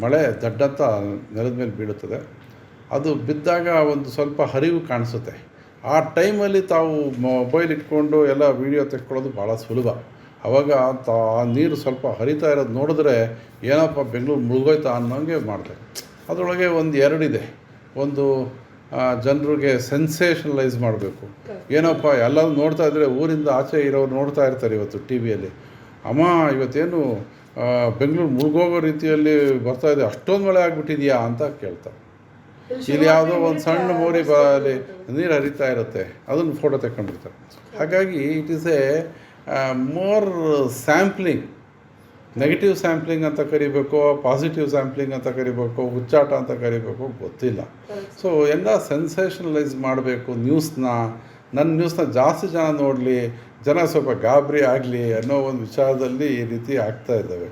ಮಳೆ ದಡ್ಡಂತ ನೆಲದ ಮೇಲೆ ಬೀಳುತ್ತದೆ. ಅದು ಬಿದ್ದಾಗ ಒಂದು ಸ್ವಲ್ಪ ಹರಿವು ಕಾಣಿಸುತ್ತೆ. ಆ ಟೈಮಲ್ಲಿ ತಾವು ಮೊಬೈಲ್ ಇಟ್ಕೊಂಡು ಎಲ್ಲ ವೀಡಿಯೋ ತೆಕ್ಕೊಳ್ಳೋದು ಭಾಳ ಸುಲಭ. ಆವಾಗ ಆ ನೀರು ಸ್ವಲ್ಪ ಹರಿತಾ ಇರೋದು ನೋಡಿದ್ರೆ ಏನಪ್ಪ ಬೆಂಗಳೂರು ಮುಳುಗೋಯ್ತಾ ಅನ್ನೋಂಗೆ ಮಾಡ್ತಾರೆ. ಅದರೊಳಗೆ ಒಂದು ಎರಡಿದೆ. ಒಂದು ಜನರಿಗೆ ಸೆನ್ಸೇಷನಲೈಸ್ ಮಾಡಬೇಕು. ಏನಪ್ಪ ಎಲ್ಲರೂ ನೋಡ್ತಾ ಇದ್ದರೆ ಊರಿಂದ ಆಚೆ ಇರೋರು ನೋಡ್ತಾ ಇರ್ತಾರೆ ಇವತ್ತು ಟಿ ವಿಯಲ್ಲಿ, ಅಮ್ಮ ಇವತ್ತೇನು ಬೆಂಗಳೂರು ಮುಳುಗೋಗೋ ರೀತಿಯಲ್ಲಿ ಬರ್ತಾ ಇದೆ, ಅಷ್ಟೊಂದು ಮಳೆ ಆಗಿಬಿಟ್ಟಿದೆಯಾ ಅಂತ ಕೇಳ್ತಾರೆ. ಇಲ್ಲಿ ಯಾವುದೋ ಒಂದು ಸಣ್ಣ ಮೋರಿ ಅಲ್ಲಿ ನೀರು ಹರಿತಾ ಇರುತ್ತೆ, ಅದನ್ನು ಫೋಟೋ ತೆಕ್ಕೊಂಡಿರ್ತಾರೆ. ಹಾಗಾಗಿ it is A more sampling, negative sampling ಅಂತ ಕರಿಬೇಕು, ಪಾಸಿಟಿವ್ ಸ್ಯಾಂಪ್ಲಿಂಗ್ ಅಂತ ಕರಿಬೇಕು, ಹುಚ್ಚಾಟ ಅಂತ ಕರಿಬೇಕು, ಗೊತ್ತಿಲ್ಲ. ಸೊ ಎಲ್ಲ ಸೆನ್ಸೇಷನಲೈಸ್ ಮಾಡಬೇಕು ನ್ಯೂಸ್ನ. ನನ್ನ ನ್ಯೂಸ್ನ ಜಾಸ್ತಿ ಜನ ನೋಡಲಿ, ಜನ ಸ್ವಲ್ಪ ಗಾಬರಿ ಆಗಲಿ ಅನ್ನೋ ಒಂದು ವಿಚಾರದಲ್ಲಿ ಈ ರೀತಿ ಆಗ್ತಾ ಇದ್ದಾವೆ.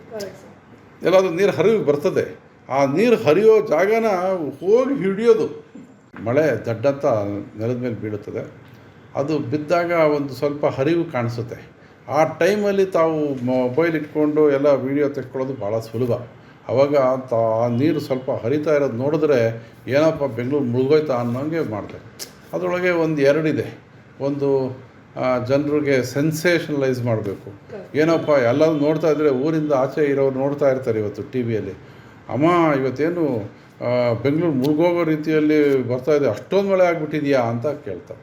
ಎಲ್ಲಾದರೂ ನೀರು ಹರಿವು ಬರ್ತದೆ, ಆ ನೀರು ಹರಿಯೋ ಜಾಗನ ಹೋಗಿ ಹಿಡಿಯೋದು. ಮಳೆ ದಡ್ಡಂತ ನೆಲದ ಮೇಲೆ ಬೀಳುತ್ತದೆ. ಅದು ಬಿದ್ದಾಗ ಒಂದು ಸ್ವಲ್ಪ ಹರಿವು ಕಾಣಿಸುತ್ತೆ. ಆ ಟೈಮಲ್ಲಿ ತಾವು ಮೊಬೈಲ್ ಇಟ್ಕೊಂಡು ಎಲ್ಲ ವೀಡಿಯೋ ತೆಕ್ಕೊಳ್ಳೋದು ಭಾಳ ಸುಲಭ. ಆವಾಗ ಆ ನೀರು ಸ್ವಲ್ಪ ಹರಿತಾ ಇರೋದು ನೋಡಿದ್ರೆ ಏನಪ್ಪ ಬೆಂಗಳೂರು ಮುಳುಗೋಯ್ತಾ ಅನ್ನೋಂಗೆ ಮಾಡ್ತಾರೆ. ಅದರೊಳಗೆ ಒಂದು ಎರಡಿದೆ. ಒಂದು ಜನರಿಗೆ ಸೆನ್ಸೇಷನಲೈಸ್ ಮಾಡಬೇಕು. ಏನಪ್ಪ ಎಲ್ಲರೂ ನೋಡ್ತಾ ಇದ್ದರೆ ಊರಿಂದ ಆಚೆ ಇರೋರು ನೋಡ್ತಾ ಇರ್ತಾರೆ ಇವತ್ತು ಟಿ ವಿಯಲ್ಲಿ, ಅಮ್ಮ ಇವತ್ತೇನು ಬೆಂಗಳೂರು ಮುಳುಗೋಗೋ ರೀತಿಯಲ್ಲಿ ಬರ್ತಾ ಇದೆ, ಅಷ್ಟೊಂದು ಮಳೆ ಆಗಿಬಿಟ್ಟಿದೆಯಾ ಅಂತ ಕೇಳ್ತಾರೆ.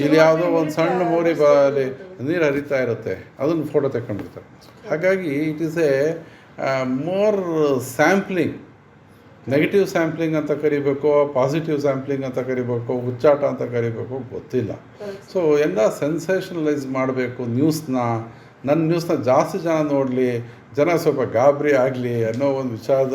ಇಲ್ಲಿ ಯಾವುದೋ ಒಂದು ಸಣ್ಣ ಮೋರಿ ಅಲ್ಲಿ ನೀರು ಹರಿತಾ ಇರುತ್ತೆ, ಅದನ್ನು ಫೋಟೋ ತೆಕ್ಕೊಂಡಿರ್ತಾರೆ. ಹಾಗಾಗಿ it is A more sampling, negative sampling ಅಂತ ಕರಿಬೇಕು, ಪಾಸಿಟಿವ್ ಸ್ಯಾಂಪ್ಲಿಂಗ್ ಅಂತ ಕರಿಬೇಕು, ಹುಚ್ಚಾಟ ಅಂತ ಕರಿಬೇಕು, ಗೊತ್ತಿಲ್ಲ. ಸೊ ಎಲ್ಲ ಸೆನ್ಸೇಷನಲೈಸ್ ಮಾಡಬೇಕು ನ್ಯೂಸ್ನ. ನನ್ನ ನ್ಯೂಸ್ನ ಜಾಸ್ತಿ ಜನ ನೋಡಲಿ, ಜನ ಸ್ವಲ್ಪ ಗಾಬರಿ ಆಗಲಿ ಅನ್ನೋ ಒಂದು ವಿಚಾರದಲ್ಲಿ